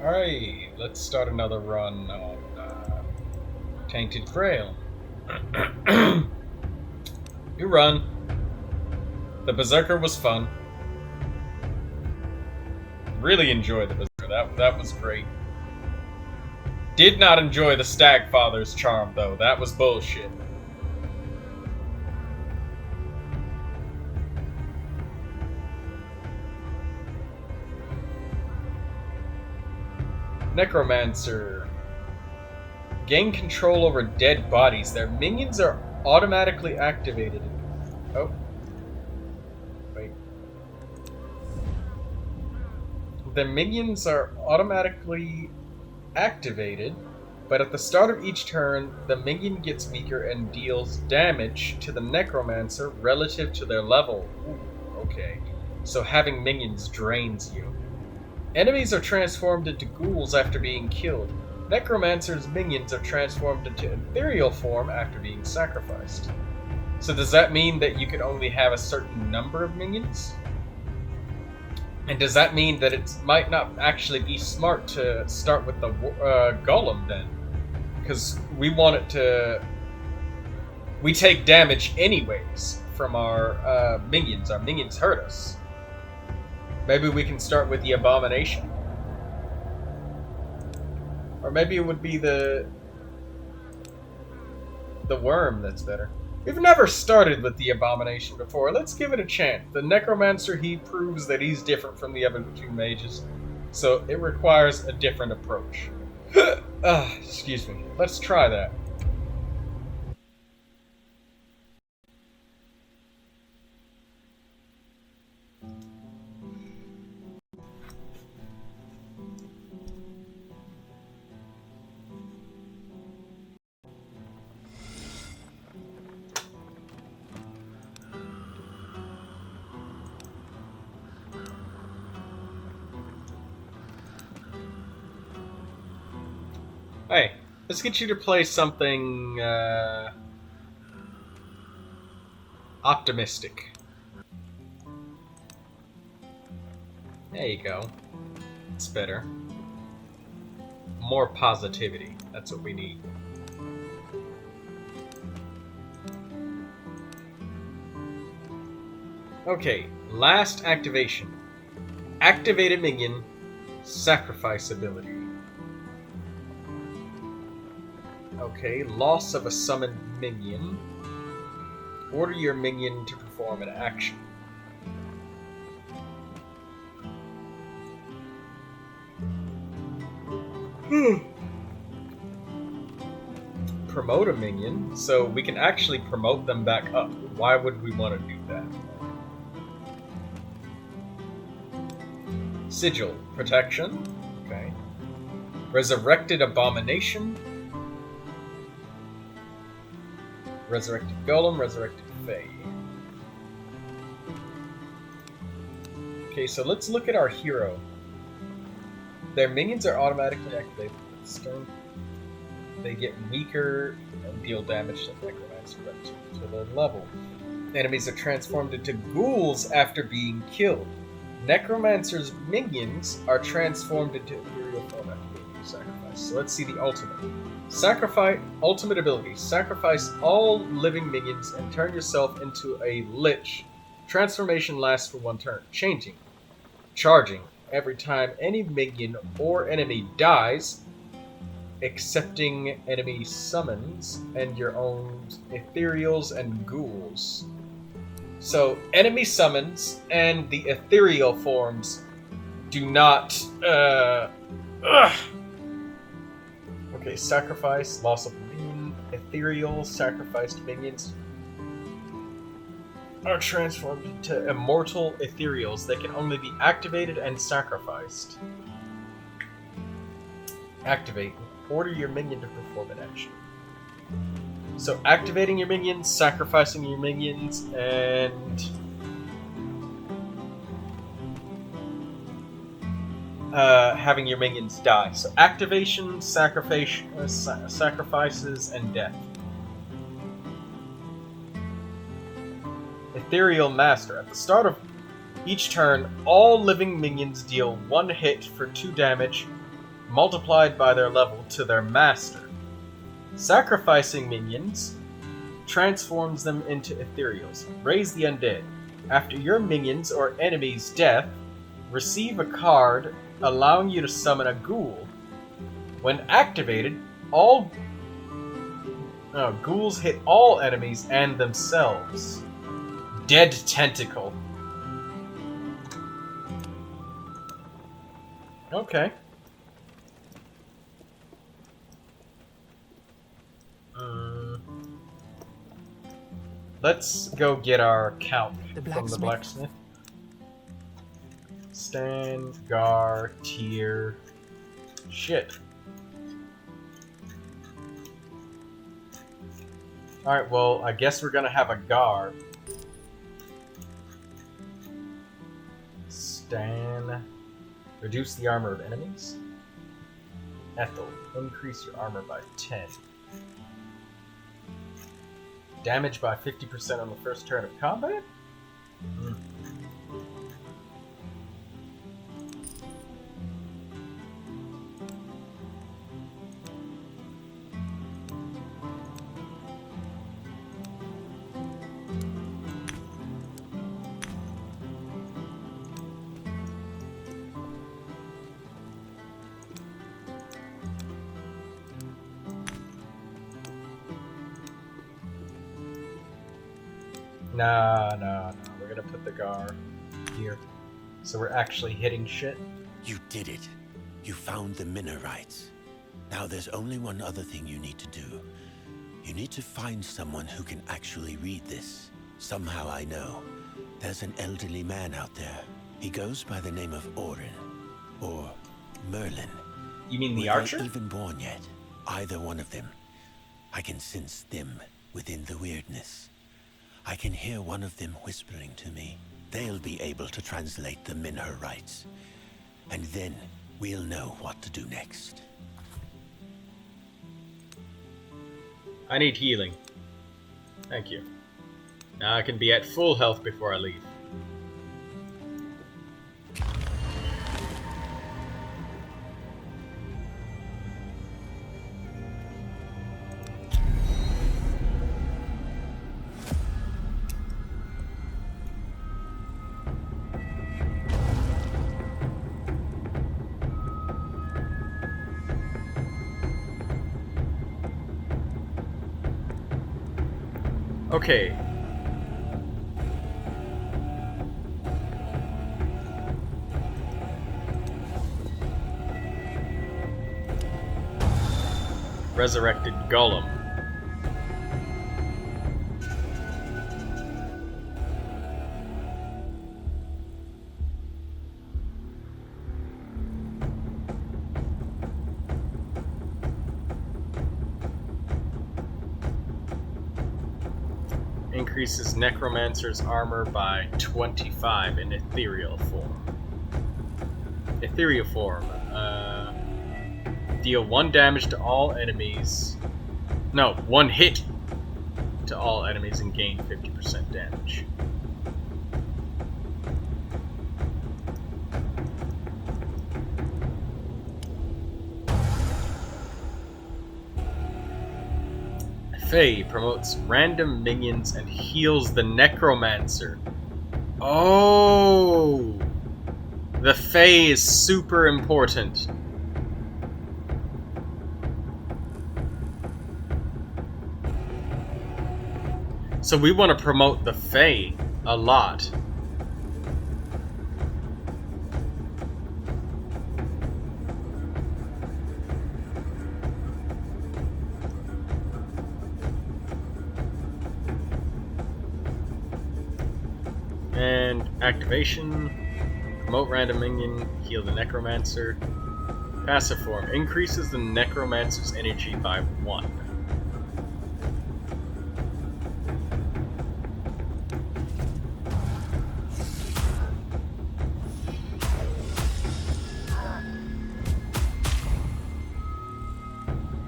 Alright, let's start another run on Tainted Grail. New run. The Berserker was fun. Really enjoyed the Berserker. That was great. Did not enjoy the Stagfather's charm, though. That was bullshit. Necromancer. Gain control over dead bodies. Their minions are automatically activated. Oh. Wait. The minions are automatically activated, but at the start of each turn, the minion gets weaker and deals damage to the Necromancer relative to their level. Ooh, okay. So having minions drains you. Enemies are transformed into ghouls after being killed. Necromancer's minions are transformed into ethereal form after being sacrificed. So does that mean that you can only have a certain number of minions? And does that mean that it might not actually be smart to start with the golem then? Because we want it to... We take damage anyways from our minions. Our minions hurt us. Maybe we can start with the abomination. Or maybe it would be the worm that's better. We've never started with the abomination before. Let's give it a chance. The Necromancer, he proves that he's different from the other two mages. So it requires a different approach. Excuse me. Let's try that. Hey, let's get you to play something optimistic. There you go. It's better. More positivity. That's what we need. Okay, last activation. Activated minion, sacrifice ability. Okay, loss of a summoned minion. Order your minion to perform an action. Promote a minion, so we can actually promote them back up. Why would we want to do that? Sigil, protection. Okay. Resurrected abomination. Resurrected Golem, Resurrected Fae. Okay, so let's look at our hero. Their minions are automatically activated with this turn. They get weaker and deal damage to Necromancer to their level. Enemies are transformed into ghouls after being killed. Necromancer's minions are transformed into ethereal form after being sacrificed. So let's see the ultimate. Sacrifice ultimate ability. Sacrifice all living minions and turn yourself into a lich. Transformation lasts for one turn. Changing. Charging. Every time any minion or enemy dies, accepting enemy summons and your own ethereals and ghouls. So enemy summons and the ethereal forms do not Okay, sacrifice, loss of minion, ethereal, sacrificed minions are transformed into immortal ethereals. They can only be activated and sacrificed. Activate. Order your minion to perform an action. So activating your minions, sacrificing your minions, and having your minions die. So activation, sacrifices, and death. Ethereal Master. At the start of each turn, all living minions deal 1 hit for 2 damage multiplied by their level to their master. Sacrificing minions transforms them into ethereals. Raise the undead. After your minions or enemy's death, receive a card allowing you to summon a ghoul. When activated, all ghouls hit all enemies and themselves. Dead Tentacle. Okay. Let's go get our count from the blacksmith. Stand, gar, tier. Shit. Alright, well, I guess we're gonna have a gar. Stan. Reduce the armor of enemies. Ethel. Increase your armor by 10. Damage by 50% on the first turn of combat? No. We're gonna put the gar here. So we're actually hitting shit. You did it. You found the Minorites. Now there's only one other thing you need to do. You need to find someone who can actually read this. Somehow I know. There's an elderly man out there. He goes by the name of Orin. Or Merlin. You mean the Were archer? they even born yet? Either one of them. I can sense them within the weirdness. I can hear one of them whispering to me. They'll be able to translate the Minorites. And then we'll know what to do next. I need healing. Thank you. Now I can be at full health before I leave. Okay. Resurrected Golem. Increases Necromancer's armor by 25 in ethereal form. Ethereal form. Deal 1 damage to all enemies. No, 1 hit to all enemies and gain 50% damage. Fae promotes random minions and heals the Necromancer. Oh! The Fae is super important. So we want to promote the Fae a lot. And activation, promote random minion, heal the Necromancer. Passive form, increases the Necromancer's energy by 1.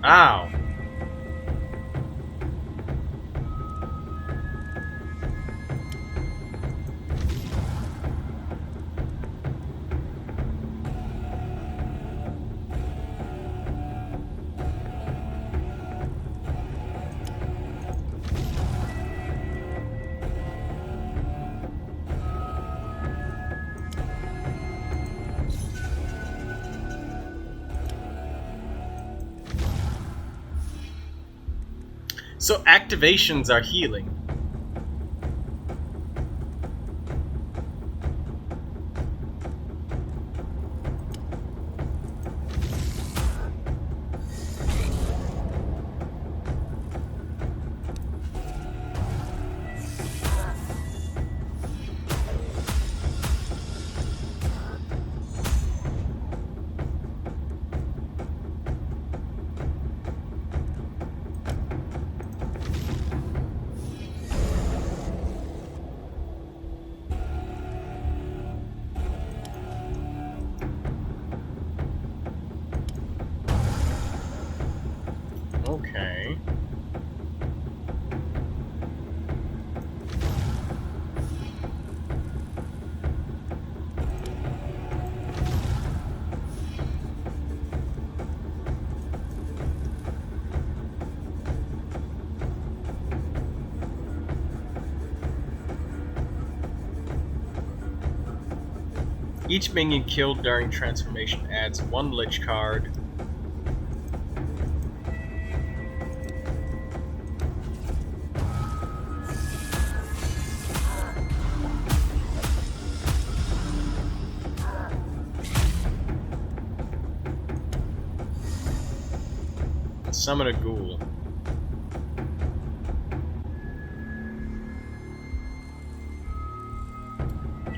Ow! So activations are healing. Okay. Each minion killed during transformation adds 1 Lich card. Summon a ghoul.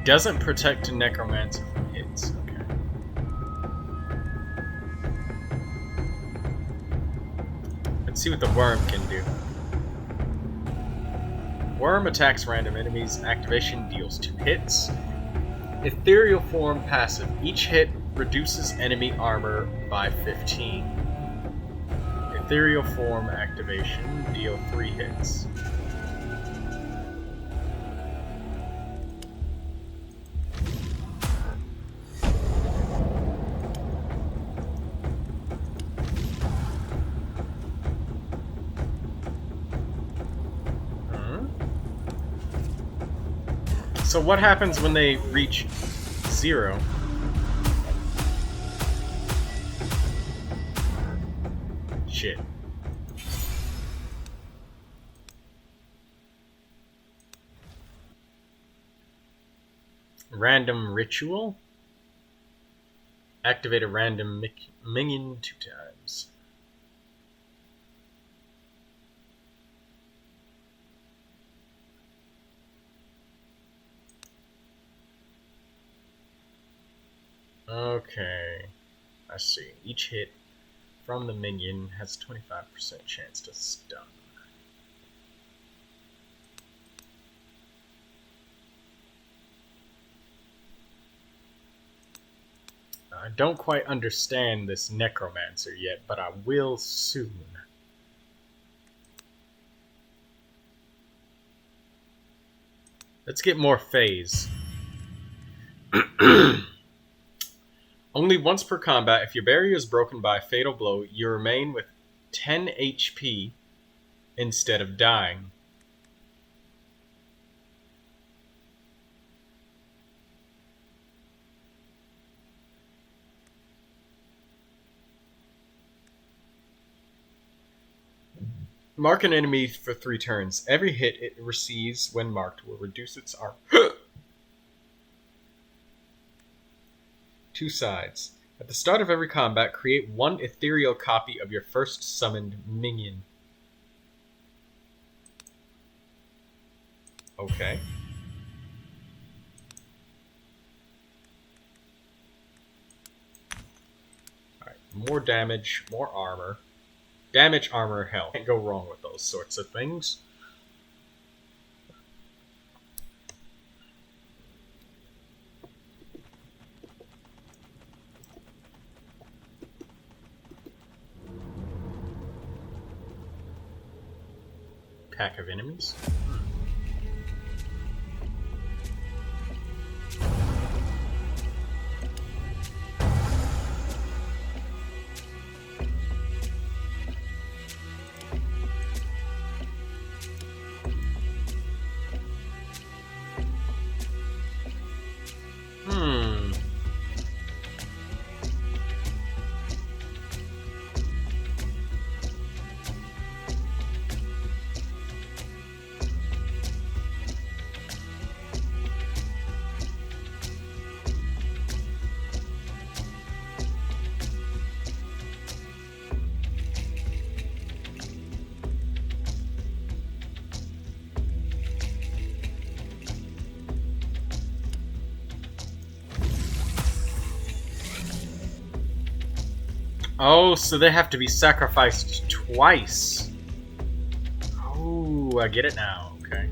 Doesn't protect a Necromancer from hits. Okay. Let's see what the worm can do. Worm attacks random enemies. Activation deals 2 hits. Ethereal form passive. Each hit reduces enemy armor by 15. Ethereal form activation. Deal 3 hits. So what happens when they reach 0? Shit. Random ritual. Activate a random minion 2 times. Okay, I see. Each hit from the minion has 25% chance to stun. I don't quite understand this Necromancer yet, but I will soon. Let's get more phase. Only once per combat, if your barrier is broken by a fatal blow, you remain with 10 HP instead of dying. Mark an enemy for 3 turns. Every hit it receives when marked will reduce its armor. 2 sides. At the start of every combat, create 1 ethereal copy of your first summoned minion. Okay. Alright, more damage, more armor. Damage, armor, health. Can't go wrong with those sorts of things. Pack of enemies. Oh, so they have to be sacrificed twice. Oh, I get it now. Okay.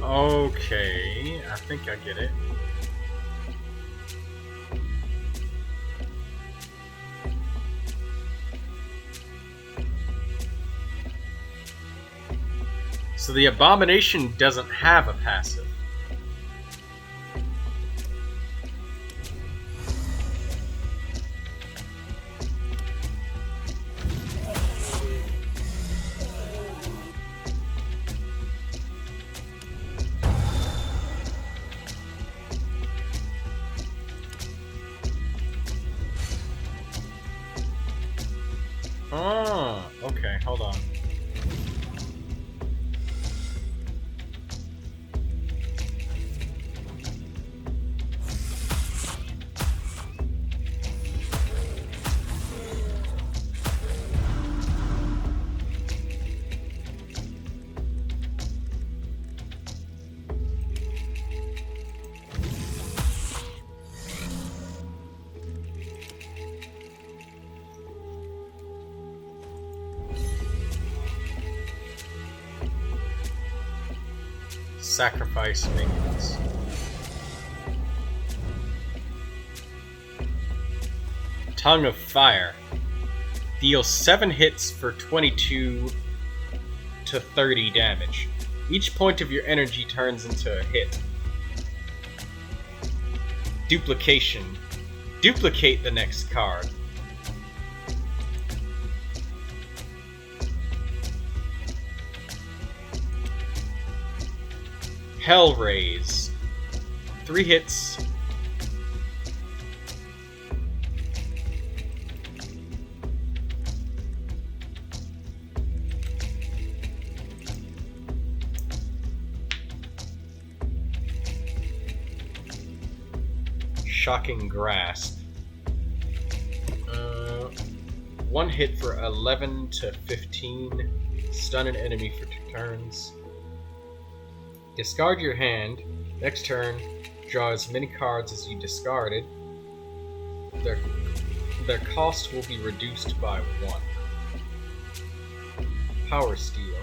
Okay, I think I get it. So the abomination doesn't have a passive. Oh, okay, hold on. Sacrifice minions. Tongue of Fire. Deal 7 hits for 22 to 30 damage. Each point of your energy turns into a hit. Duplication. Duplicate the next card. Hellraise. 3 hits. Shocking Grasp. 1 hit for 11 to 15. Stun an enemy for 2 turns. Discard your hand. Next turn, draw as many cards as you discarded. Their cost will be reduced by 1. Power Steal.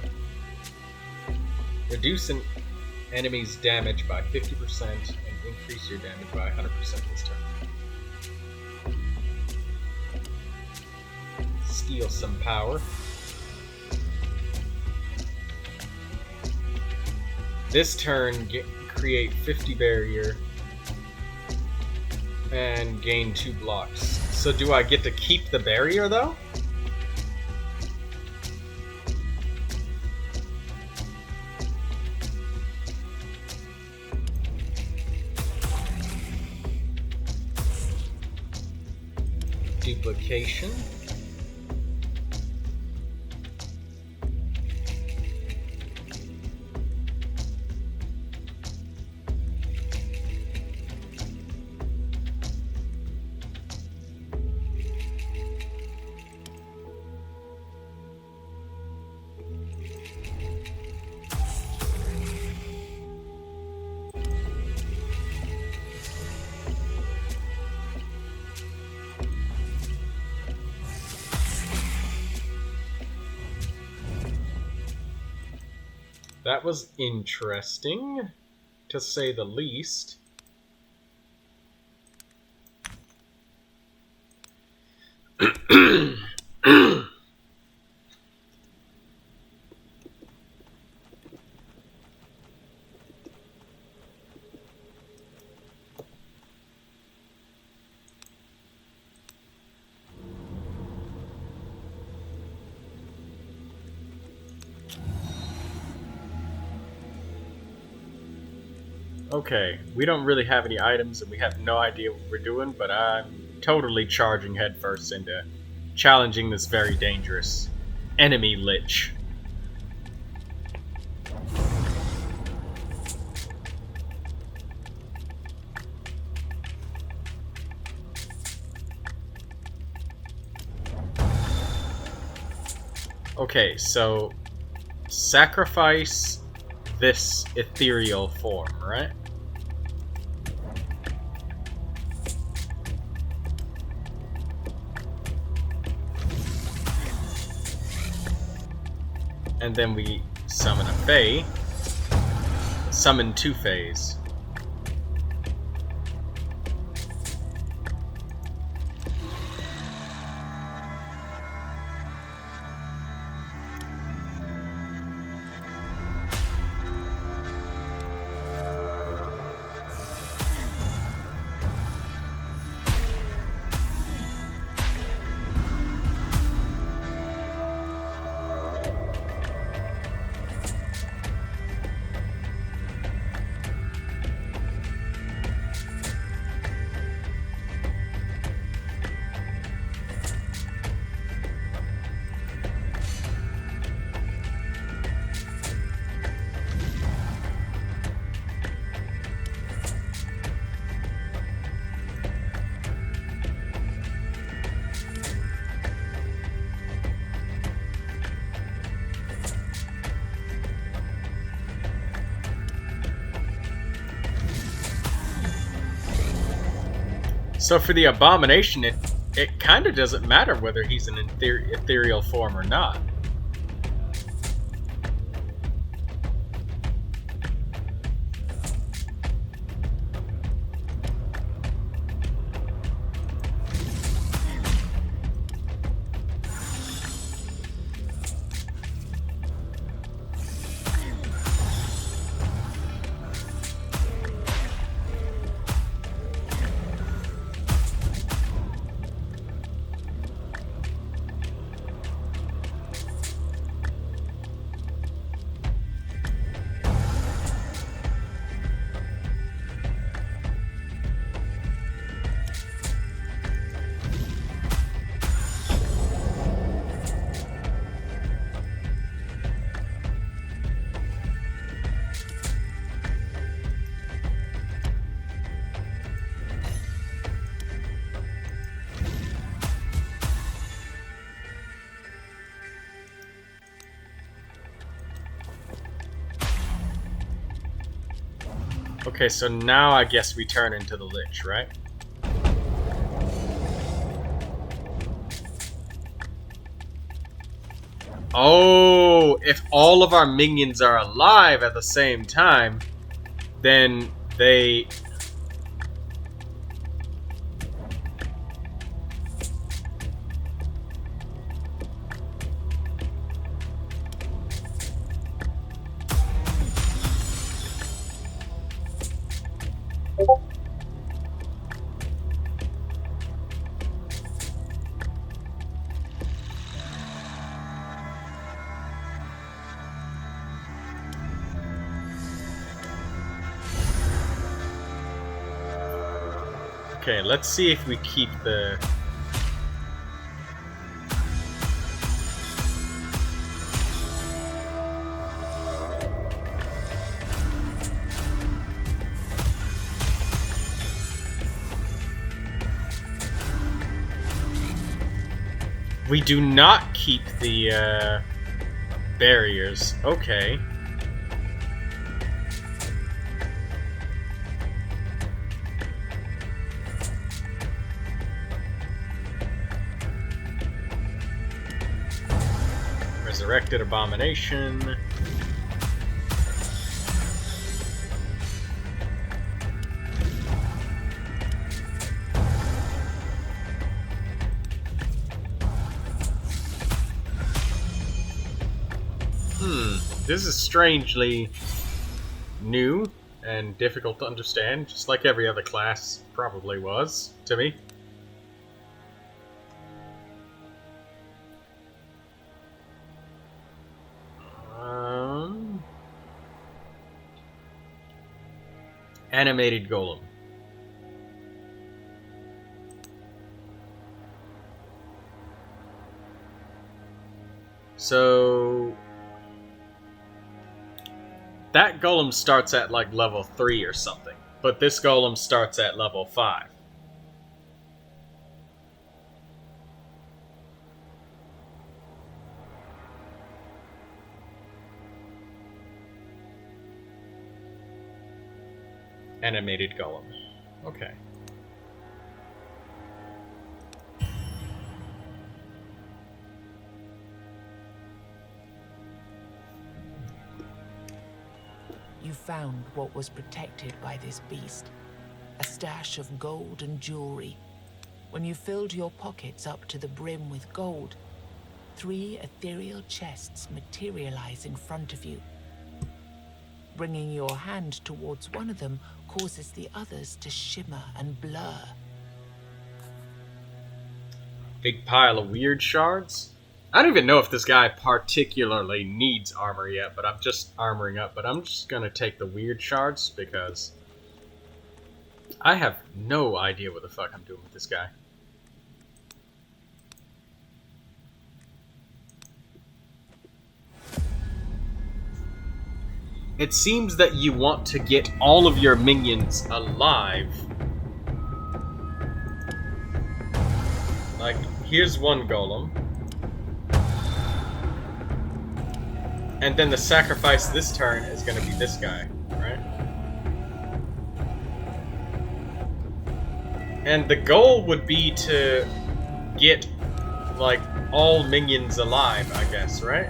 Reduce an enemy's damage by 50% and increase your damage by 100% this turn. Steal some power. This turn, create 50 barrier and gain 2 blocks. So do I get to keep the barrier though? Duplication. That was interesting, to say the least. Okay, we don't really have any items and we have no idea what we're doing, but I'm totally charging headfirst into challenging this very dangerous enemy lich. Okay, so sacrifice this ethereal form, right? And then we summon a Fae. Summon 2 Faes. So for the abomination, it kind of doesn't matter whether he's an ethereal form or not. Okay, so now I guess we turn into the Lich, right? Oh, if all of our minions are alive at the same time, then they... Okay, let's see if we keep the... We do not keep the barriers. Okay. Resurrected Abomination. this is strangely new and difficult to understand, just like every other class probably was to me. Animated golem. So that golem starts at like level 3 or something, but this golem starts at level 5. Animated golem. Okay. You found what was protected by this beast. A stash of gold and jewelry. When you filled your pockets up to the brim with gold, 3 ethereal chests materialize in front of you. Bringing your hand towards one of them causes the others to shimmer and blur. Big pile of weird shards? I don't even know if this guy particularly needs armor yet, but I'm just armoring up. But I'm just gonna take the weird shards because I have no idea what the fuck I'm doing with this guy. It seems that you want to get all of your minions alive. Like, here's one golem. And then the sacrifice this turn is going to be this guy, right? And the goal would be to get, like, all minions alive, I guess, right?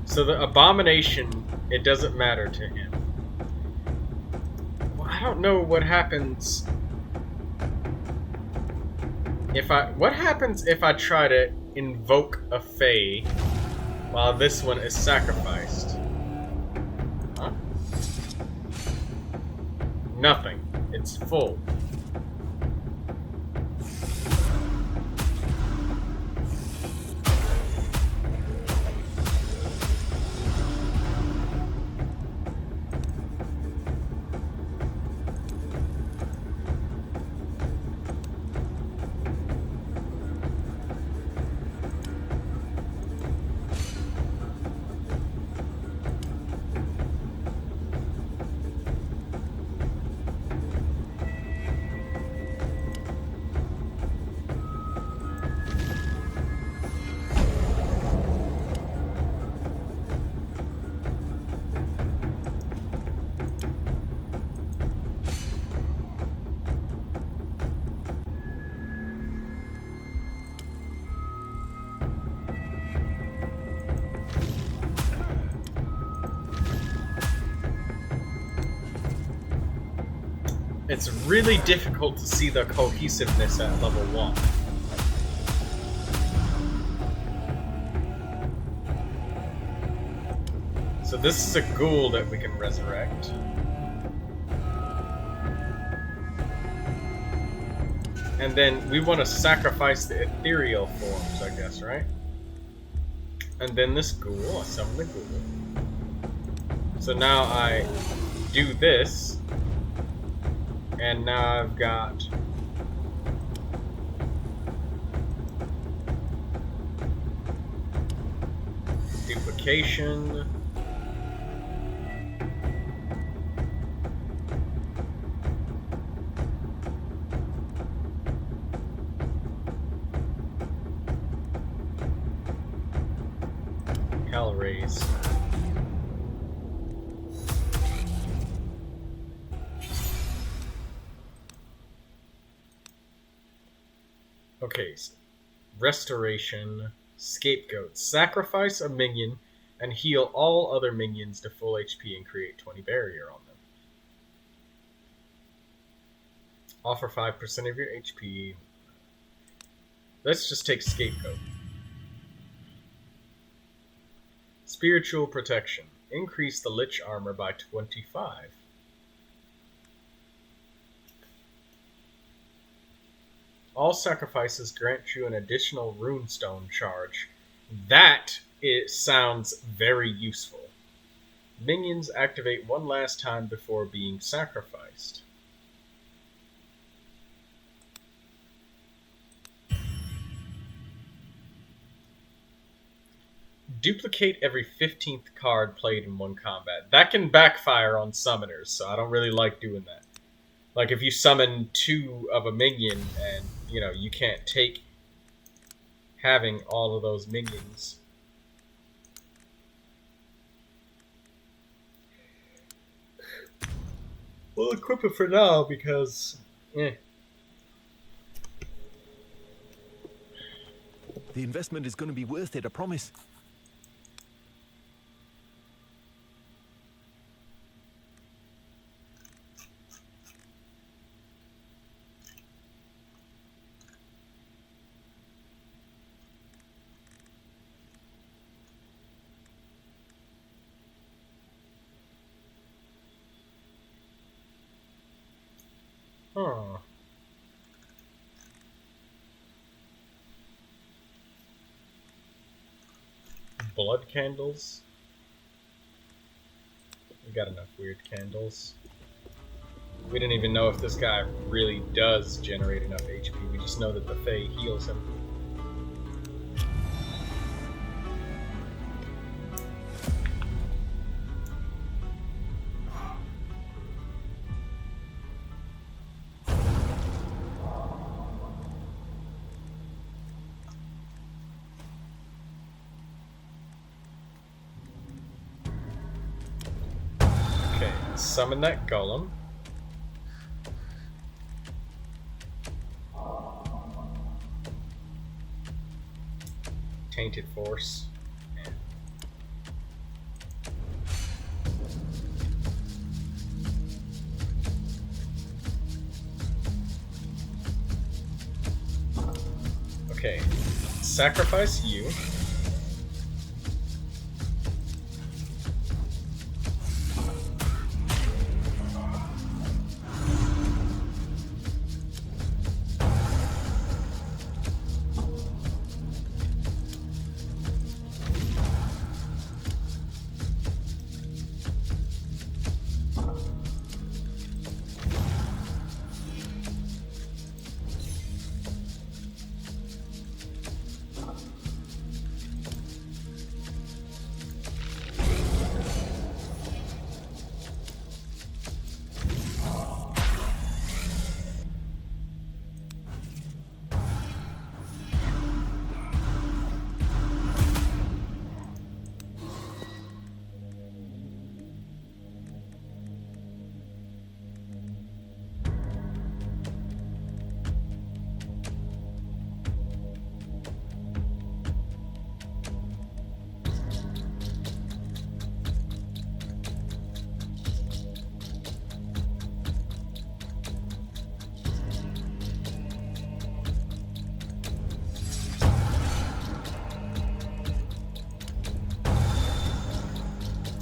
So the abomination, it doesn't matter to him. Well, I don't know what happens if what happens if I try to invoke a fae while this one is sacrificed? Huh? Nothing. It's full. It's really difficult to see the cohesiveness at level 1. So this is a ghoul that we can resurrect. And then we want to sacrifice the ethereal forms, I guess, right? And then this ghoul, I summon the ghoul. So now I do this. And now I've got duplication. Cal raise. Okay, restoration, scapegoat. Sacrifice a minion and heal all other minions to full HP and create 20 barrier on them. Offer 5% of your HP. Let's just take scapegoat. Spiritual protection. Increase the Lich armor by 25. All sacrifices grant you an additional runestone charge. That sounds very useful. Minions activate one last time before being sacrificed. Duplicate every 15th card played in one combat. That can backfire on summoners, so I don't really like doing that. Like, if you summon 2 of a minion and, you can't take having all of those minions. We'll equip it for now because, The investment is going to be worth it, I promise. Huh. Blood candles. We got enough weird candles. We didn't even know if this guy really does generate enough HP. We just know that the Fae heals him. Summon that golem. Tainted force. Okay, sacrifice you.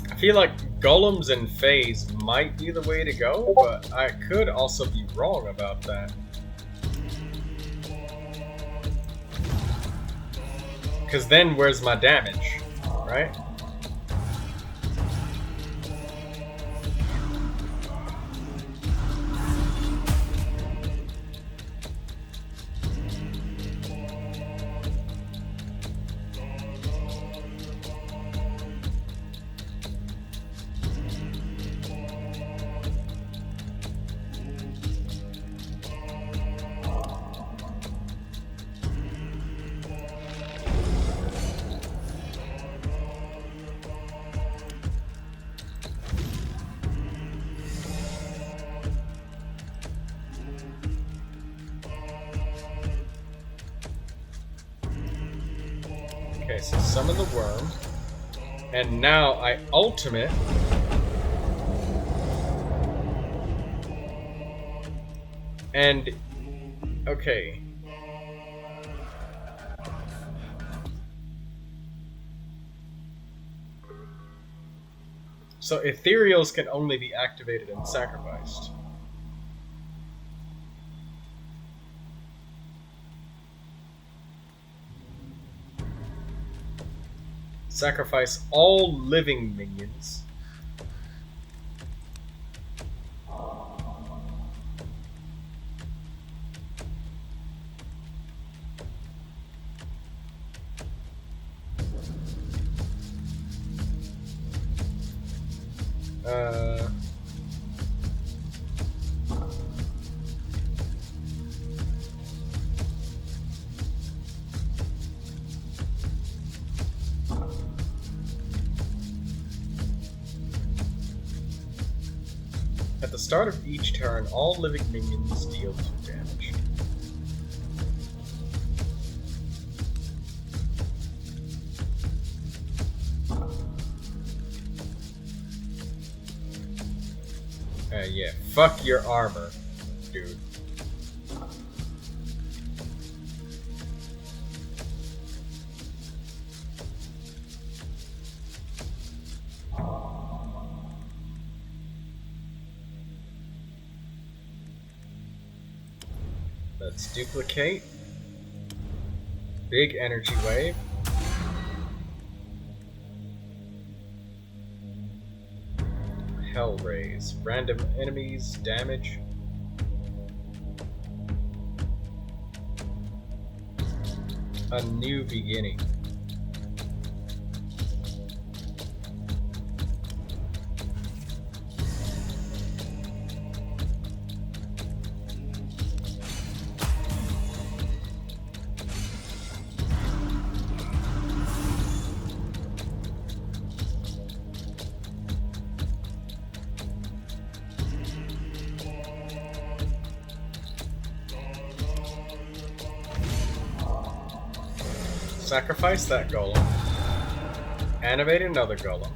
I feel like golems and fays might be the way to go, but I could also be wrong about that. Because then where's my damage, right? Okay, so summon the worm. And now I ultimate. And okay. So ethereals can only be activated and sacrificed. Sacrifice all living minions. At the start of each turn, all living minions deal 2 damage. Yeah, fuck your armor, dude. Let's duplicate. Big energy wave. Hell raise. Random enemies damage. A new beginning. Sacrifice that golem. Animate another golem.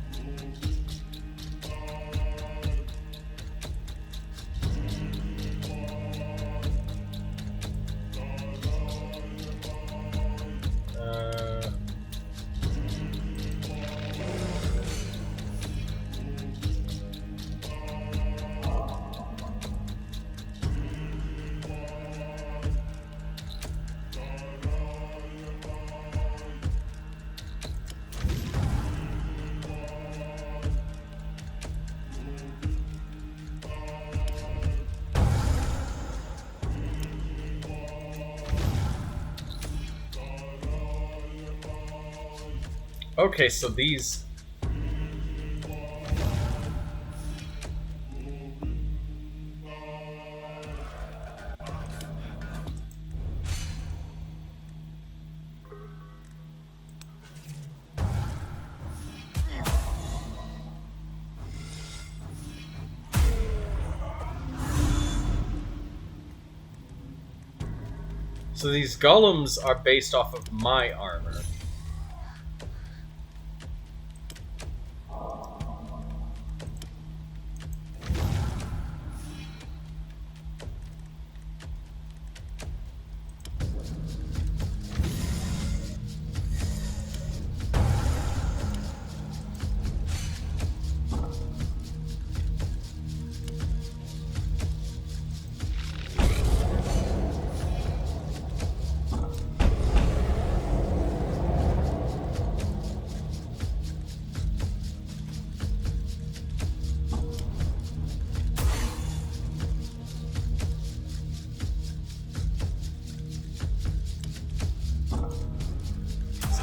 Okay, so these... So these golems are based off of my armor.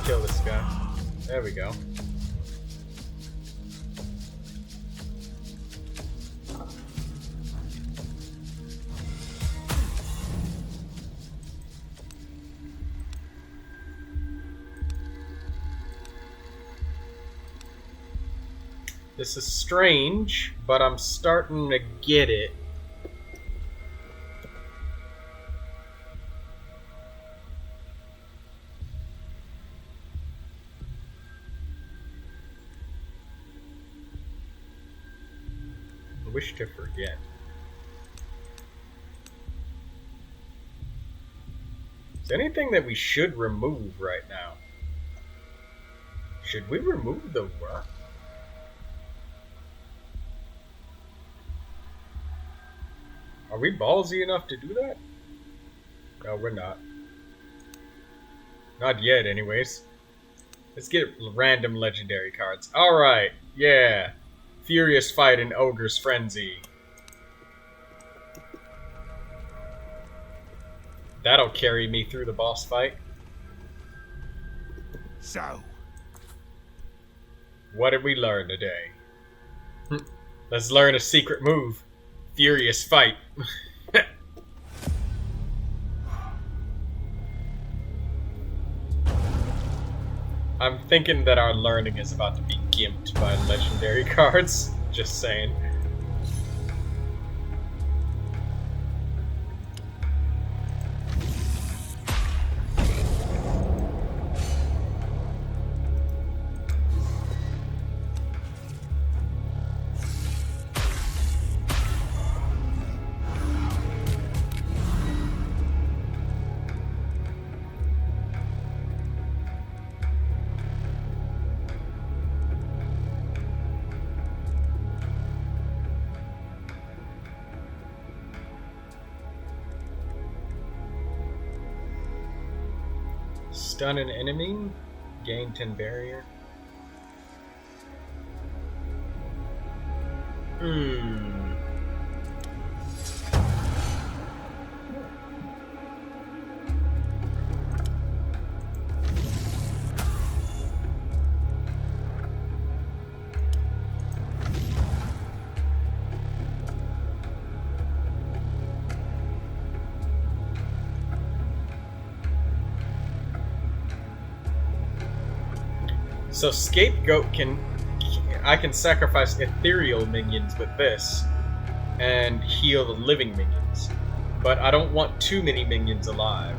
Kill this guy. There we go. This is strange, but I'm starting to get it. wish to forget. Is there anything that we should remove right now? Should we remove the what? Are we ballsy enough to do that? No, we're not. Not yet, anyways. Let's get random legendary cards. Alright, yeah. Furious Fight in Ogre's Frenzy. That'll carry me through the boss fight. So, What did we learn today? Let's learn a secret move. Furious Fight. I'm thinking that our learning is about to be gimped by legendary cards. Just saying. Stun an enemy, gain 10 barrier. So Scapegoat I can sacrifice ethereal minions with this and heal the living minions. But I don't want too many minions alive.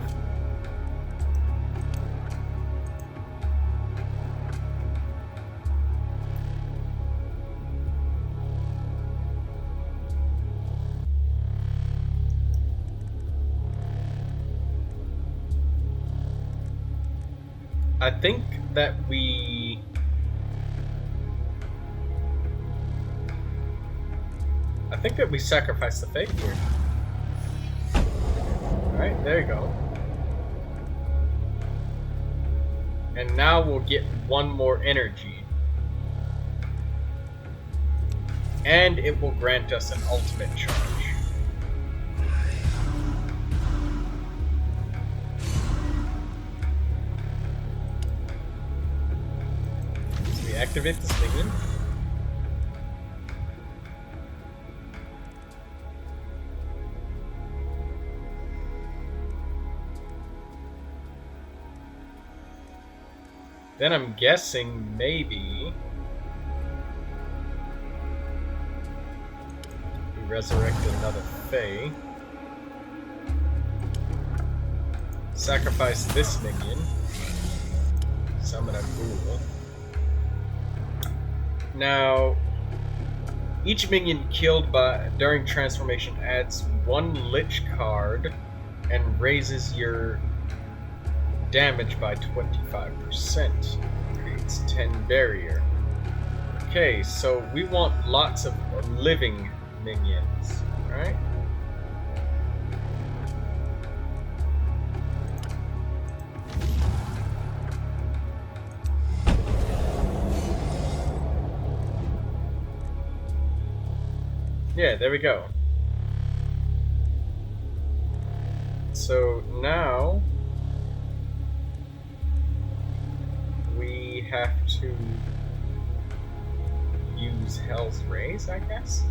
I think that we sacrifice the fate here. Alright, there you go. And now we'll get one more energy. And it will grant us an ultimate charge. So we activate this minion. Then I'm guessing maybe we resurrected another Fae. Sacrifice this minion. Summon a ghoul. Now, each minion killed during transformation adds 1 Lich card and raises your damage by 25%. Creates 10 barrier. Okay, so we want lots of living minions, right? Yeah, there we go. So now we have to use Hell's Rays, I guess?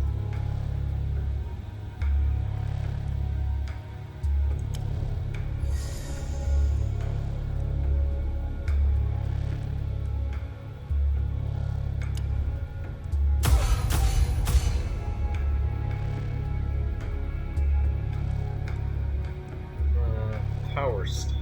Power Steel.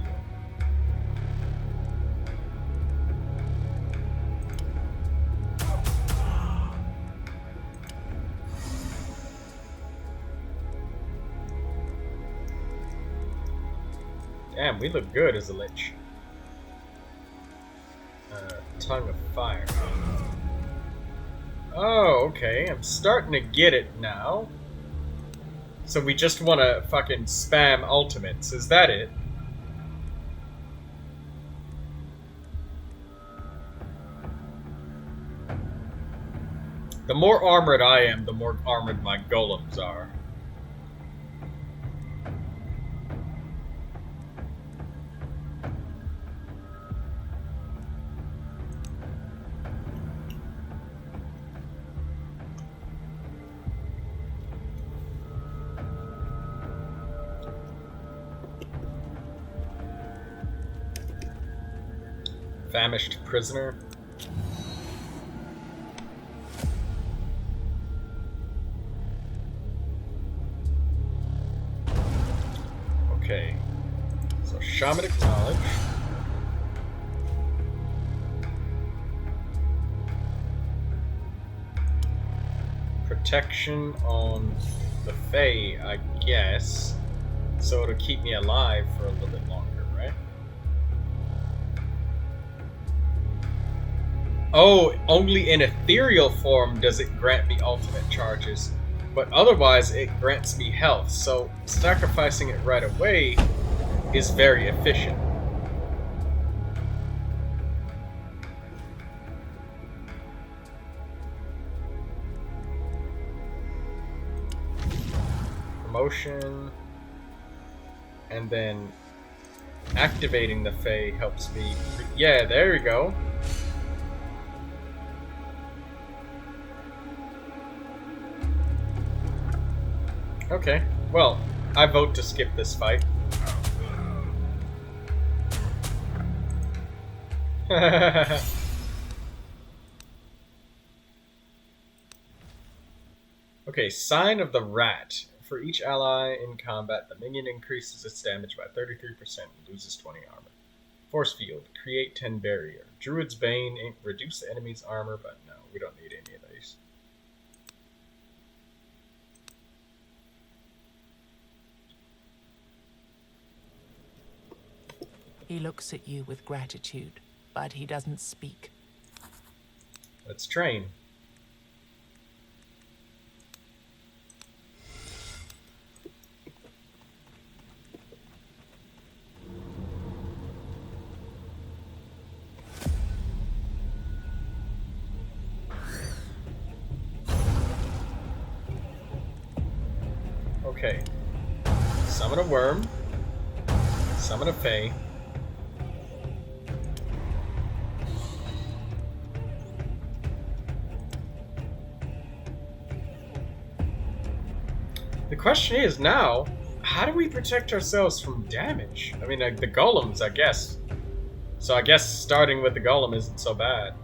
Damn, we look good as a lich. Tongue of Fire. Oh, okay. I'm starting to get it now. So we just want to fucking spam ultimates. Is that it? The more armored I am, the more armored my golems are. Famished prisoner. Okay. So shamanic knowledge. Protection on the Fae, I guess. So it'll keep me alive for a little bit longer, right? Oh, only in ethereal form does it grant me ultimate charges, but otherwise it grants me health, so sacrificing it right away is very efficient. Promotion, and then activating the Fae helps me. Yeah, there we go. Okay, well, I vote to skip this fight. Okay, Sign of the Rat. For each ally in combat, the minion increases its damage by 33% and loses 20 armor. Force Field. Create 10 barrier. Druid's Bane. Reduce the enemy's armor, but no, we don't need any of these. He looks at you with gratitude, but he doesn't speak. Let's train. Okay. Summon a worm. Summon a Fae. The question is now, how do we protect ourselves from damage? I mean, like, the golems, I guess. So I guess starting with the golem isn't so bad.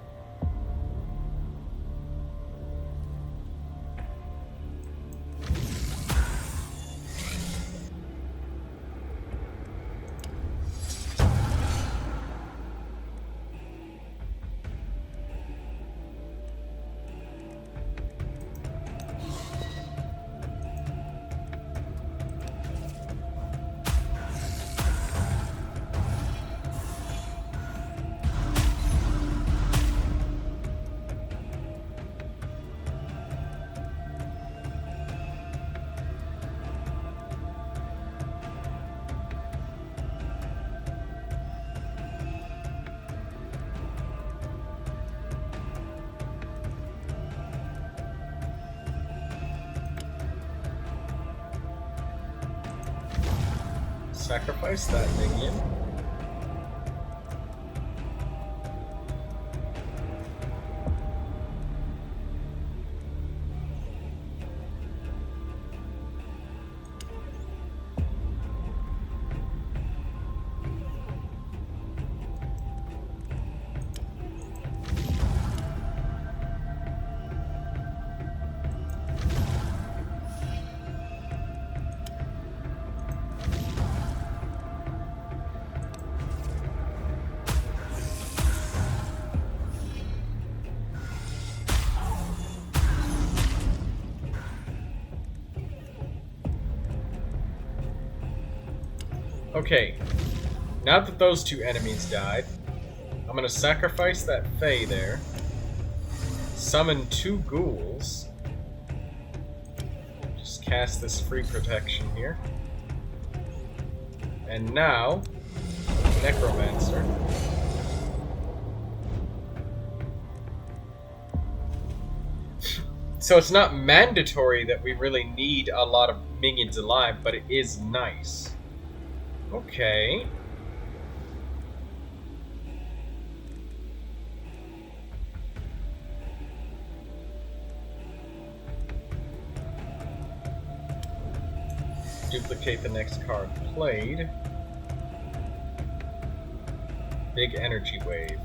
Sacrifice that minion. Okay. Now that those two enemies died, I'm gonna sacrifice that Fae there. Summon 2 ghouls. Just cast this free protection here. And now, Necromancer. So it's not mandatory that we really need a lot of minions alive, but it is nice. Okay. Duplicate the next card played. Big energy wave.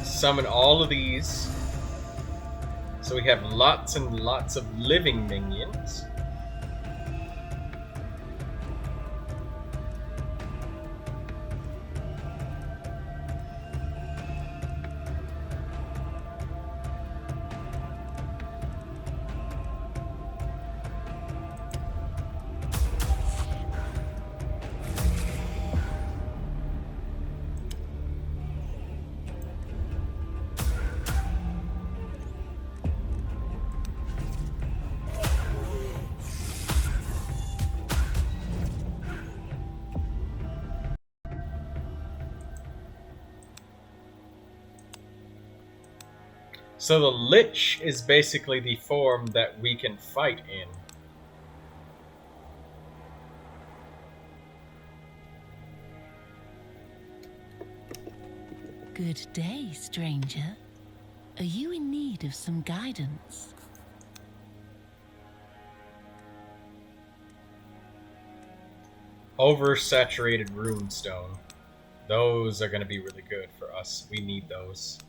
Summon all of these. So we have lots and lots of living minions. So the Lich is basically the form that we can fight in. Good day, stranger. Are you in need of some guidance? Oversaturated runestone. Those are going to be really good for us. We need those.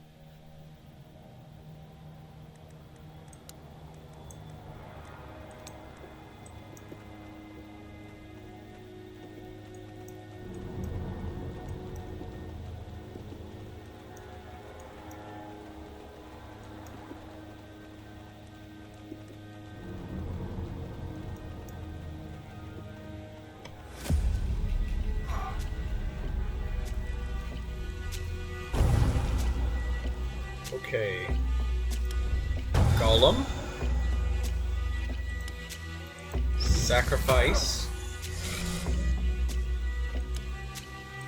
Okay. Golem. Sacrifice.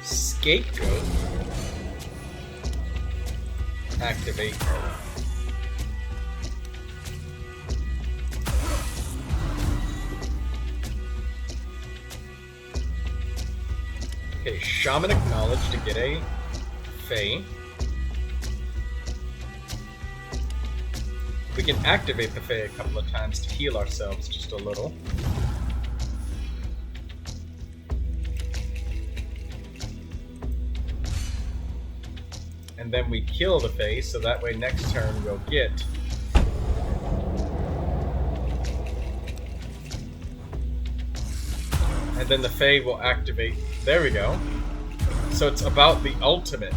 Scapegoat. Activate. Okay, Shamanic Knowledge to get a Fae. We can activate the Fae a couple of times to heal ourselves just a little. And then we kill the Fae, so that way next turn we'll get... And then the Fae will activate... There we go. So it's about the ultimate.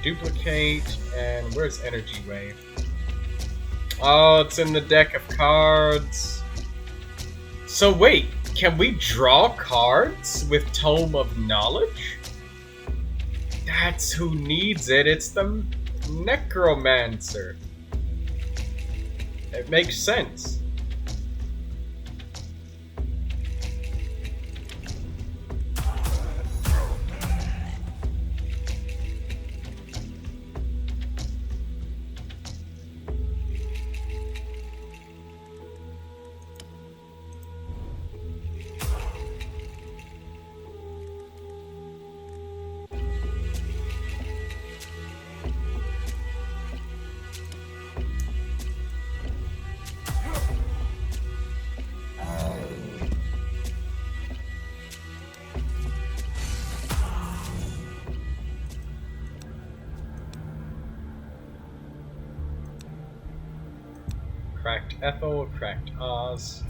Duplicate, and where's Energy Wave? Oh, it's in the deck of cards. So wait, can we draw cards with Tome of Knowledge? That's who needs it, it's the Necromancer. It makes sense. Cracked Ethel, cracked Oz.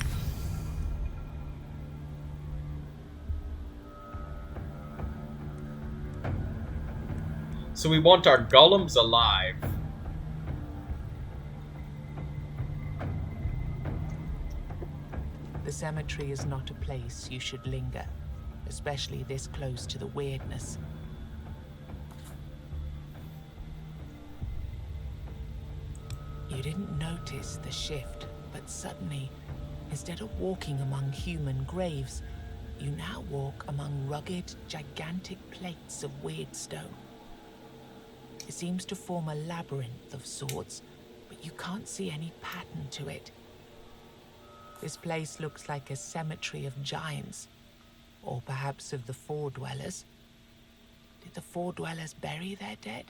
So we want our golems alive. The cemetery is not a place you should linger, especially this close to the weirdness. You didn't notice the shift, but suddenly, instead of walking among human graves, you now walk among rugged, gigantic plates of weird stone. It seems to form a labyrinth of sorts, but you can't see any pattern to it. This place looks like a cemetery of giants, or perhaps of the Four Dwellers. Did the Four Dwellers bury their dead?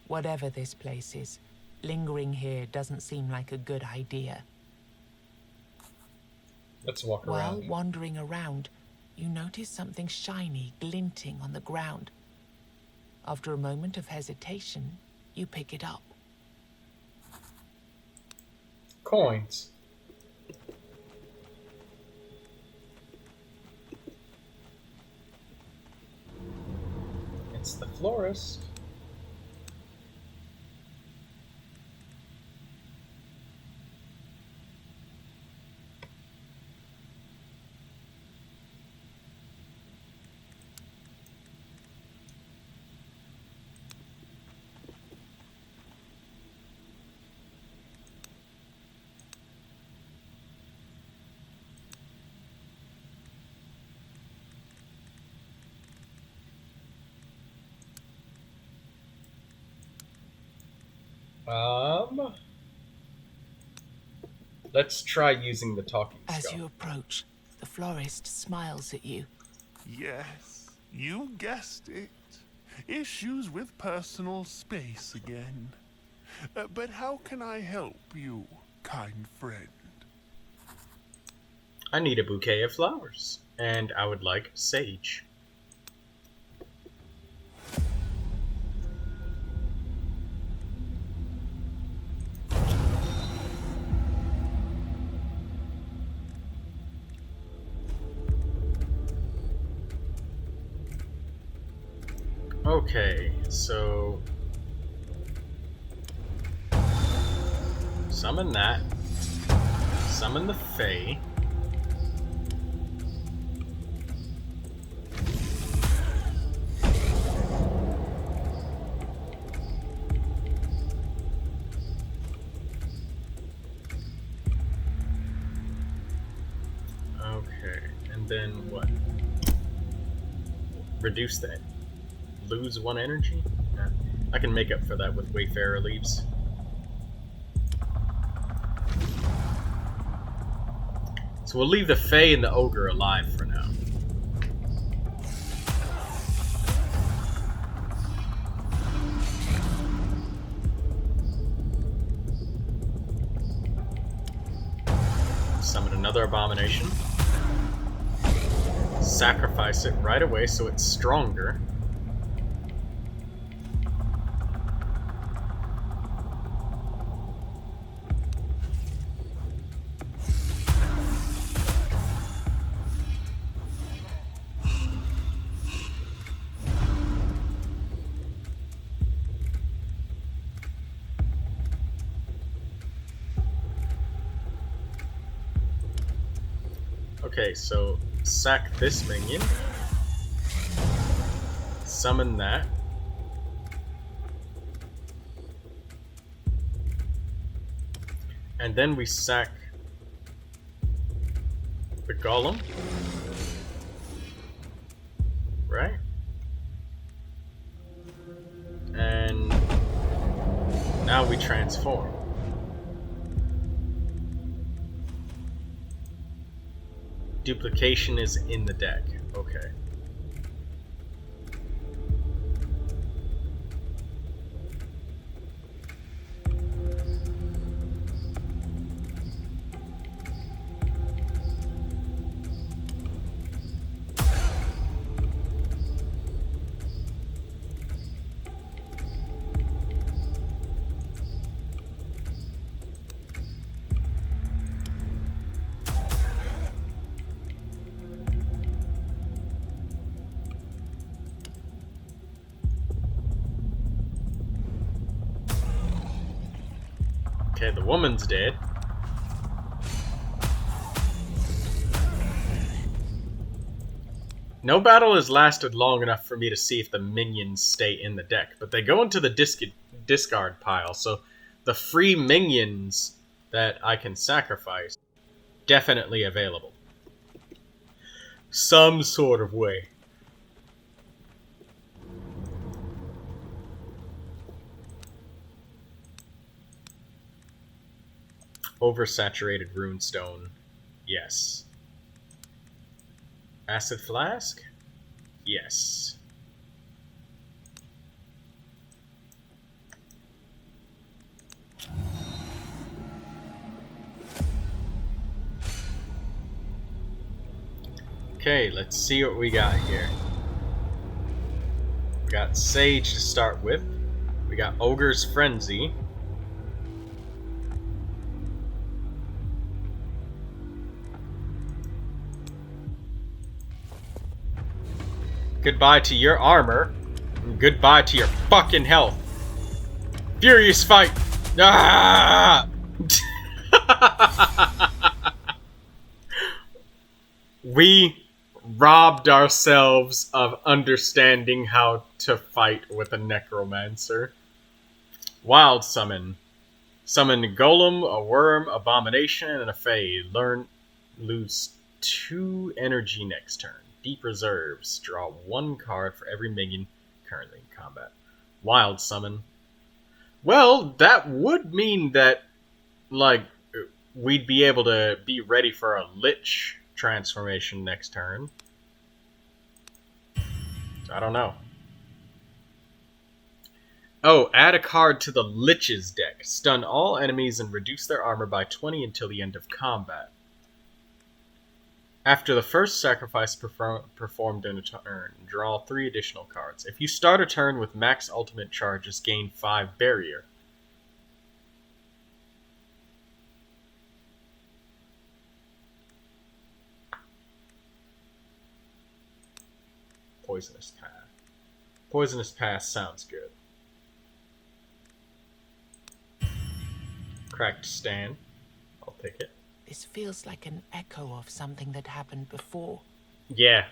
Whatever this place is, lingering here doesn't seem like a good idea. Let's walk While around. wandering around, you notice something shiny glinting on the ground. After a moment of hesitation, you pick it up. Coins. It's the florist. Let's try using the talking As skull. you approach, the florist smiles at you. Yes, you guessed it. Issues with personal space again. But how can I help you, kind friend? I need a bouquet of flowers, and I would like sage. Okay, so summon that. Summon the Fae. Okay, and then what? Reduce that. Lose 1 energy? Yeah. I can make up for that with Wayfarer leaves. So we'll leave the Fae and the Ogre alive for now. Summon another abomination. Sacrifice it right away so it's stronger. Okay, so sack this minion. Summon that. And then we sack the golem. Right? And now we transform. Duplication is in the deck. Okay. Okay, the woman's dead. No battle has lasted long enough for me to see if the minions stay in the deck, but they go into the discard pile, so the free minions that I can sacrifice definitely available. Some sort of way. Oversaturated runestone. Yes. Acid flask? Yes. Okay, let's see what we got here. We got Sage to start with. We got Ogre's Frenzy. Goodbye to your armor. And goodbye to your fucking health. Furious fight! Ah! We robbed ourselves of understanding how to fight with a Necromancer. Wild Summon. Summon Golem, a Worm, Abomination, and a Fae. Lose 2 energy next turn. Deep Reserves. Draw 1 card for every minion currently in combat. Wild Summon. Well, that would mean that, like, we'd be able to be ready for a Lich transformation next turn. So I don't know. Oh, add a card to the Lich's deck. Stun all enemies and reduce their armor by 20 until the end of combat. After the first sacrifice performed in a turn, draw 3 additional cards. If you start a turn with max ultimate charges, gain 5 barrier. Poisonous Path. Poisonous Path sounds good. Cracked Stand. I'll take it. This feels like an echo of something that happened before. Yeah.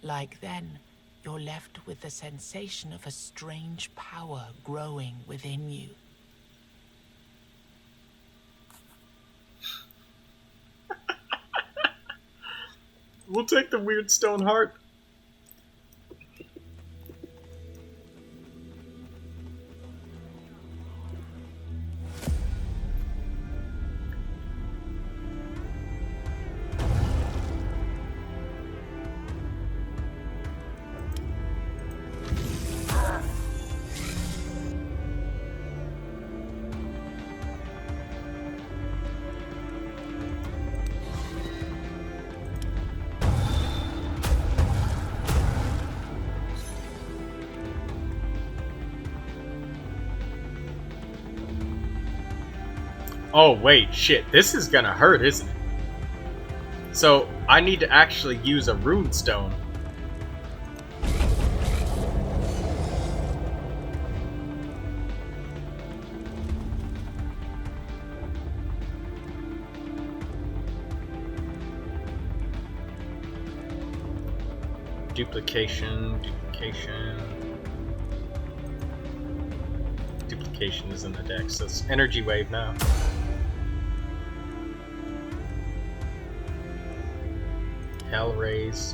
Like then, you're left with the sensation of a strange power growing within you. We'll take the weird stone heart. Oh, wait, shit. This is gonna hurt, isn't it? So, I need to actually use a runestone. Duplication. Duplication is in the deck, so it's Energy Wave now. Hellraise.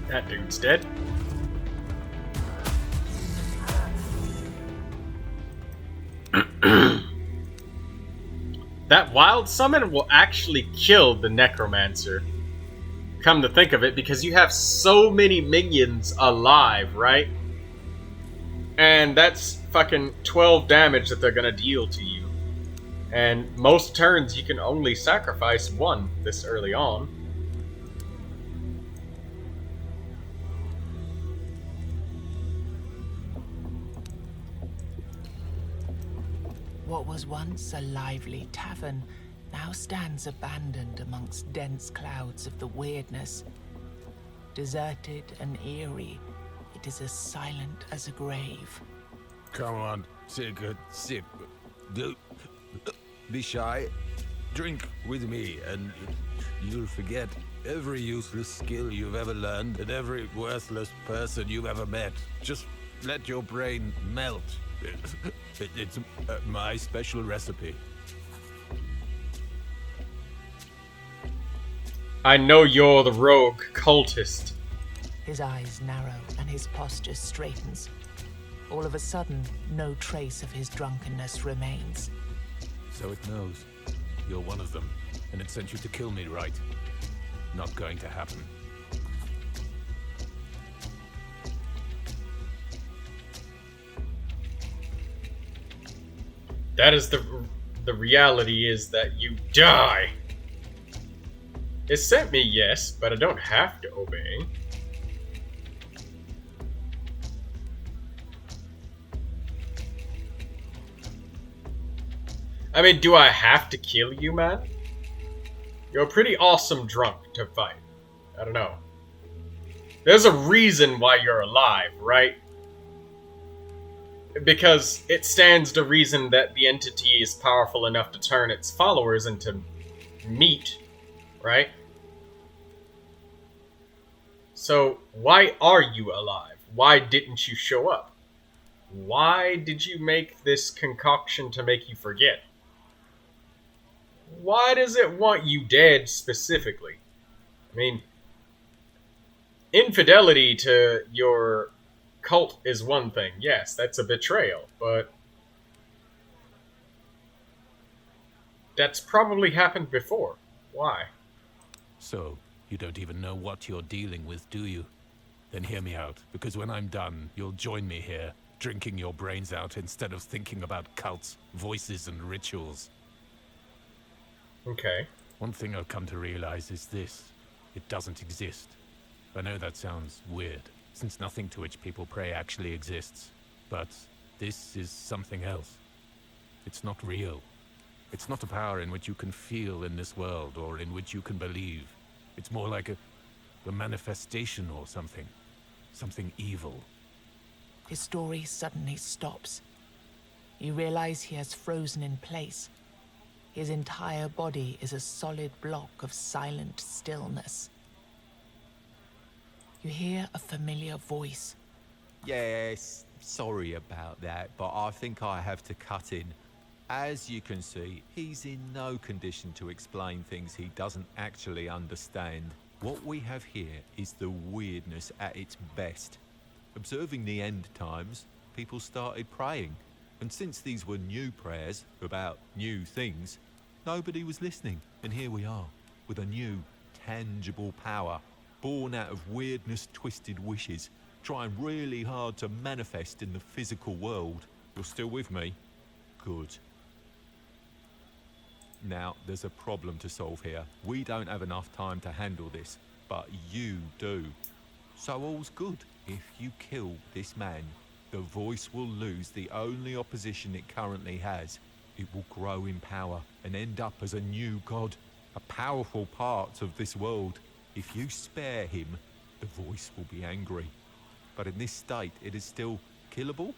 That dude's dead. That wild summon will actually kill the Necromancer. Come to think of it, because you have so many minions alive, right? And that's fucking 12 damage that they're gonna deal to you. And most turns you can only sacrifice 1 this early on. What was once a lively tavern now stands abandoned amongst dense clouds of the weirdness. Deserted and eerie, it is as silent as a grave. Come on, take a sip. Don't be shy. Drink with me, and you'll forget every useless skill you've ever learned and every worthless person you've ever met. Just let your brain melt. It's my special recipe. I know you're the rogue cultist. His eyes narrow and his posture straightens. All of a sudden, no trace of his drunkenness remains. So it knows. You're one of them, and it sent you to kill me, right? Not going to happen. That is the reality is that you die. It sent me, yes, but I don't have to obey. I mean, do I have to kill you, man? You're a pretty awesome drunk to fight. I don't know. There's a reason why you're alive, right? Because it stands to reason that the entity is powerful enough to turn its followers into meat, right? So, why are you alive? Why didn't you show up? Why did you make this concoction to make you forget? Why does it want you dead specifically? I mean, infidelity to your cult is one thing. Yes, that's a betrayal, but that's probably happened before. Why? So, you don't even know what you're dealing with, do you? Then hear me out, because when I'm done, you'll join me here, drinking your brains out instead of thinking about cults, voices, and rituals. Okay. One thing I've come to realize is this. It doesn't exist. I know that sounds weird, since nothing to which people pray actually exists. But this is something else. It's not real. It's not a power in which you can feel in this world, or in which you can believe. It's more like a manifestation or something. Something evil. His story suddenly stops. You realize he has frozen in place. His entire body is a solid block of silent stillness. You hear a familiar voice. Yes, sorry about that, but I think I have to cut in. As you can see, he's in no condition to explain things he doesn't actually understand. What we have here is the weirdness at its best. Observing the end times, people started praying. And since these were new prayers about new things, nobody was listening. And here we are, with a new, tangible power, born out of weirdness-twisted wishes, trying really hard to manifest in the physical world. You're still with me? Good. Now, there's a problem to solve here. We don't have enough time to handle this, but you do. So all's good. If you kill this man, the voice will lose the only opposition it currently has. It will grow in power and end up as a new god, a powerful part of this world. If you spare him, the voice will be angry. But in this state, it is still killable.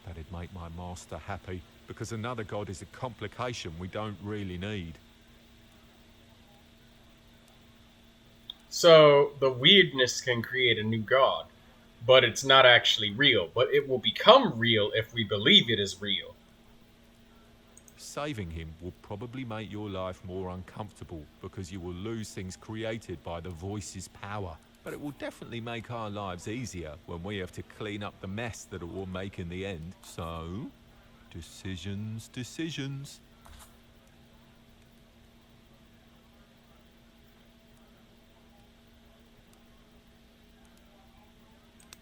That'd make my master happy, because another god is a complication we don't really need. So, the weirdness can create a new god, but it's not actually real. But it will become real if we believe it is real. Saving him will probably make your life more uncomfortable, because you will lose things created by the voice's power. But it will definitely make our lives easier when we have to clean up the mess that it will make in the end. So, decisions.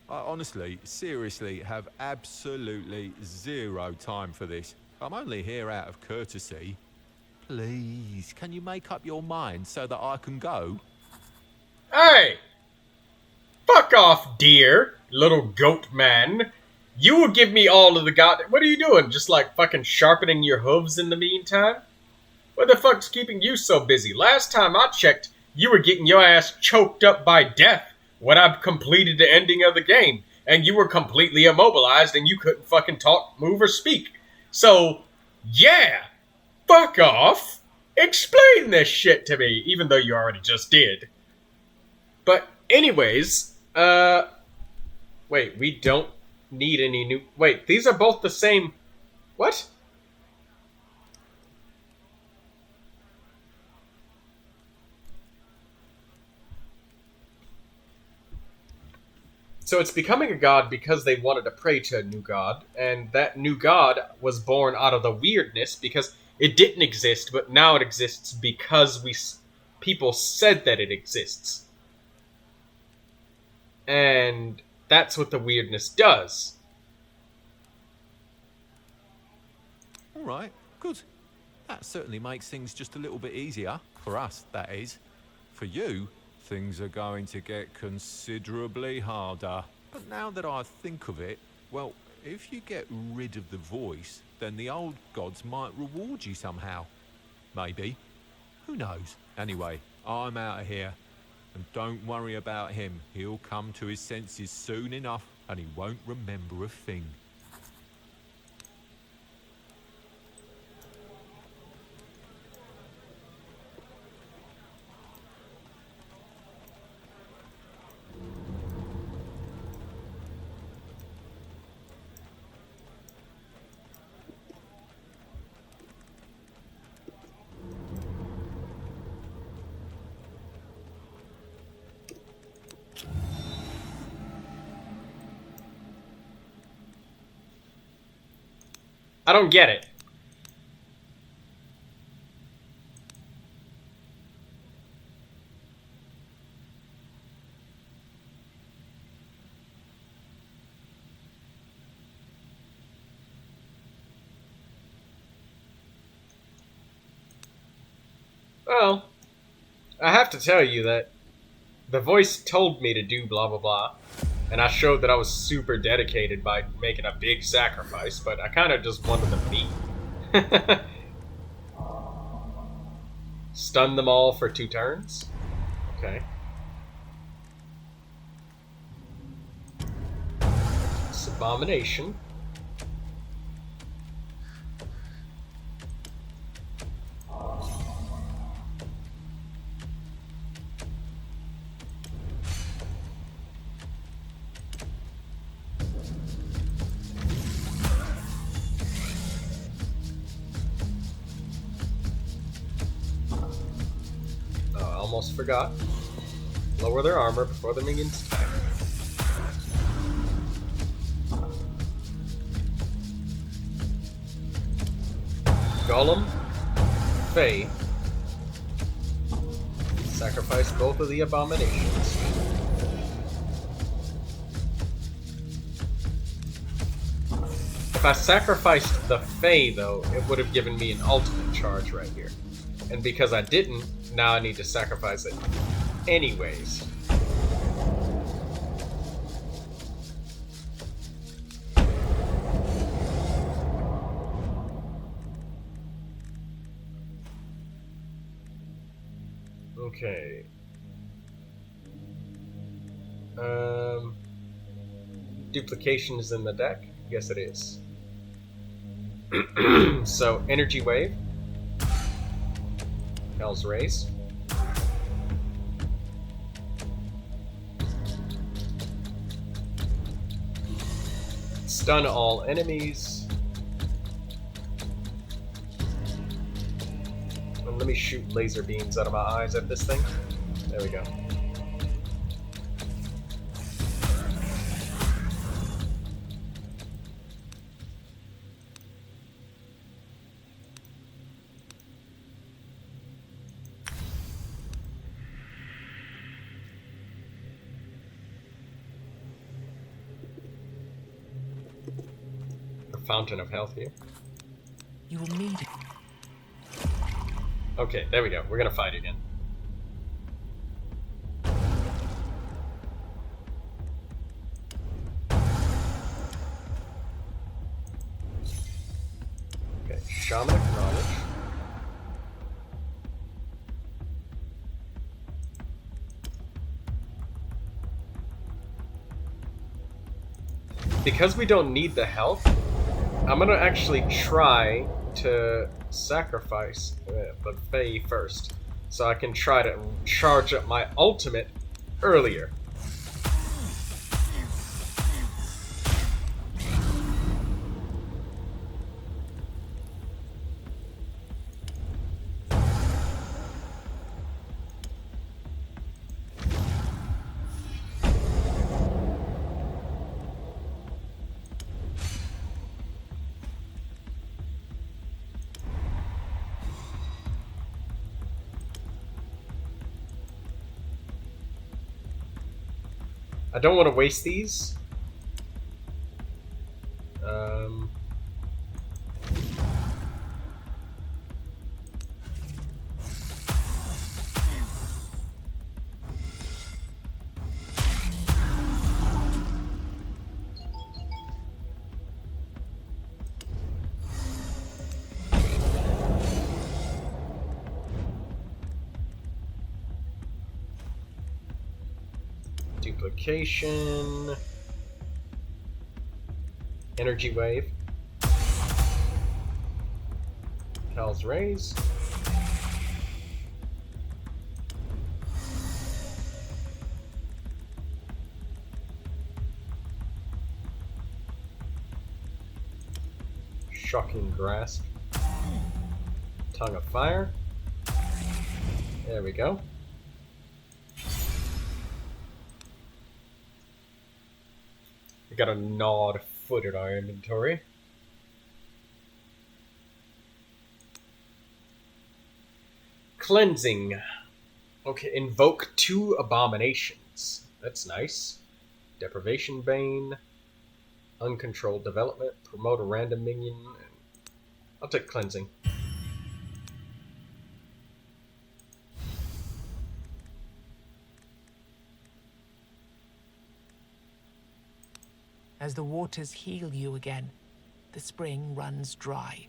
I honestly, seriously, have absolutely zero time for this. I'm only here out of courtesy. Please, can you make up your mind so that I can go? Hey! Fuck off, dear, little goat man. You will give me all of the god. What are you doing? Just like fucking sharpening your hooves in the meantime? What the fuck's keeping you so busy? Last time I checked, you were getting your ass choked up by death when I completed the ending of the game, and you were completely immobilized and you couldn't fucking talk, move, or speak. So, yeah, fuck off. Explain this shit to me, even though you already just did. But anyways, wait, we don't need any new... Wait, these are both the same... What? So it's becoming a god because they wanted to pray to a new god, and that new god was born out of the weirdness because it didn't exist, but now it exists because people said that it exists. And that's what the weirdness does. All right, good. That certainly makes things just a little bit easier. For us, that is. For you, things are going to get considerably harder. But now that I think of it, well, if you get rid of the voice, then the old gods might reward you somehow. Maybe. Who knows? Anyway, I'm out of here. And don't worry about him. He'll come to his senses soon enough, and he won't remember a thing. I don't get it. Well, I have to tell you that the voice told me to do blah blah blah, and I showed that I was super dedicated by making a big sacrifice, but I kind of just wanted them beat. Stun them all for 2 turns? Okay. It's Abomination. Almost forgot. Lower their armor before the minions attack. Golem, Fae. Sacrifice both of the abominations. If I sacrificed the Fae, though, it would have given me an ultimate charge right here. And because I didn't, now I need to sacrifice it anyways. Okay. Duplication is in the deck? Yes, it is. So, Energy Wave. Hell's Race. Stun all enemies. And let me shoot laser beams out of my eyes at this thing. There we go. Fountain of Health here. You will need it. Okay, there we go. We're gonna fight again. Okay, Shamanic Knowledge. because we don't need the health, I'm gonna actually try to sacrifice the Fae first, so I can try to charge up my ultimate earlier. I don't want to waste these. Duplication. Energy wave. Hell's rays. Shocking grasp. Tongue of fire. There we go. We got a gnawed foot in our inventory. Cleansing. Okay, invoke 2 abominations. That's nice. Deprivation Bane. Uncontrolled development. Promote a random minion. I'll take cleansing. As the waters heal you again, the spring runs dry.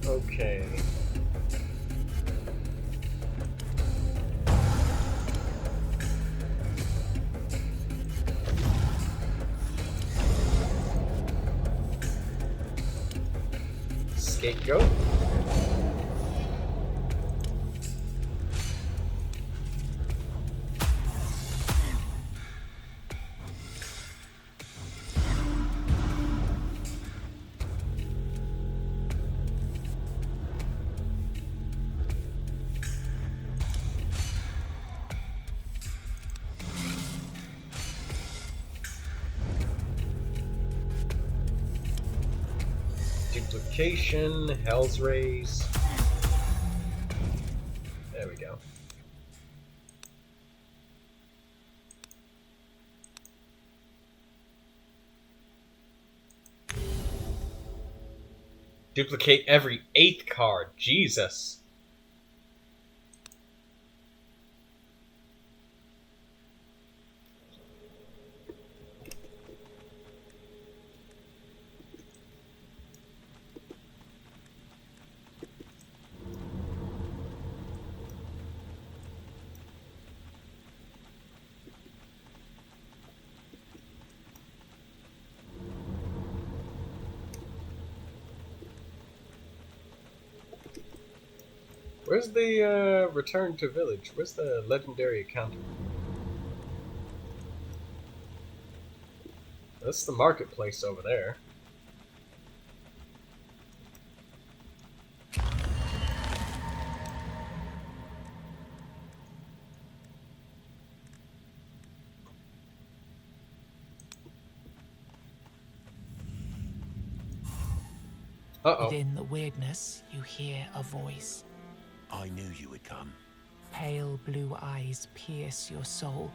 Okay. Scapegoat. Duplication, Hell's Rays. There we go. Duplicate every 8th card. Jesus. Where's the return to village? Where's the legendary encounter? That's the marketplace over there. Uh-oh. Within the weirdness, you hear a voice. I knew you would come. Pale blue eyes pierce your soul.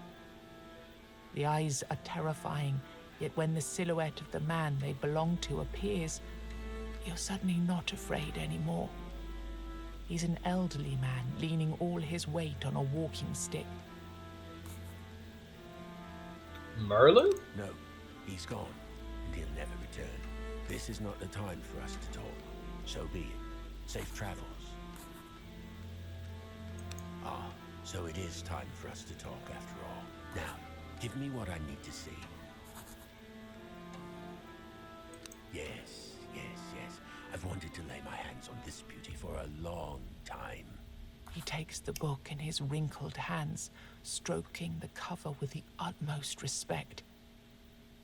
The eyes are terrifying, yet when the silhouette of the man they belong to appears, you're suddenly not afraid anymore. He's an elderly man, leaning all his weight on a walking stick. Merlin? No, he's gone, and he'll never return. This is not the time for us to talk. So be it. Safe travels. Ah, so it is time for us to talk after all. Now, give me what I need to see. Yes. I've wanted to lay my hands on this beauty for a long time. He takes the book in his wrinkled hands, stroking the cover with the utmost respect.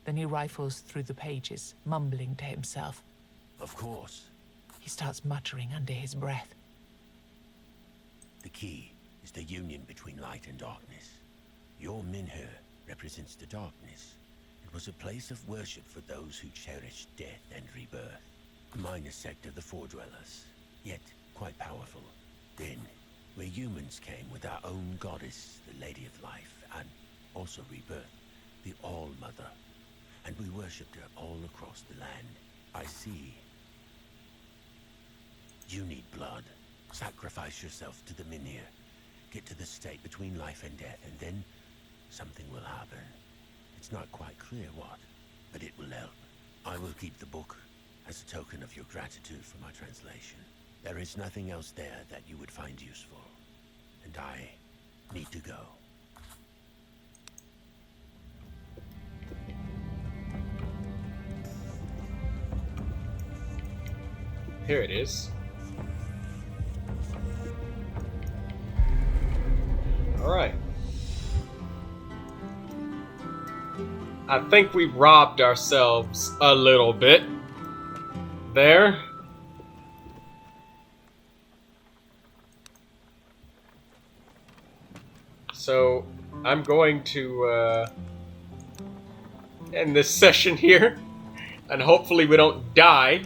Then he rifles through the pages, mumbling to himself. Of course. He starts muttering under his breath. The key is the union between light and darkness. Your Minher represents the darkness. It was a place of worship for those who cherished death and rebirth. A minor sect of the Four Dwellers, yet quite powerful. Then, where humans came with our own goddess, the Lady of Life, and also rebirth, the All-Mother. And we worshipped her all across the land. I see. You need blood. Sacrifice yourself to the Minir. Get to the state between life and death, and then something will happen. It's not quite clear what, but it will help. I will keep the book as a token of your gratitude for my translation. There is nothing else there that you would find useful, and I need to go. Here it is. Alright. I think we robbed ourselves a little bit there. So I'm going to end this session here, and hopefully we don't die.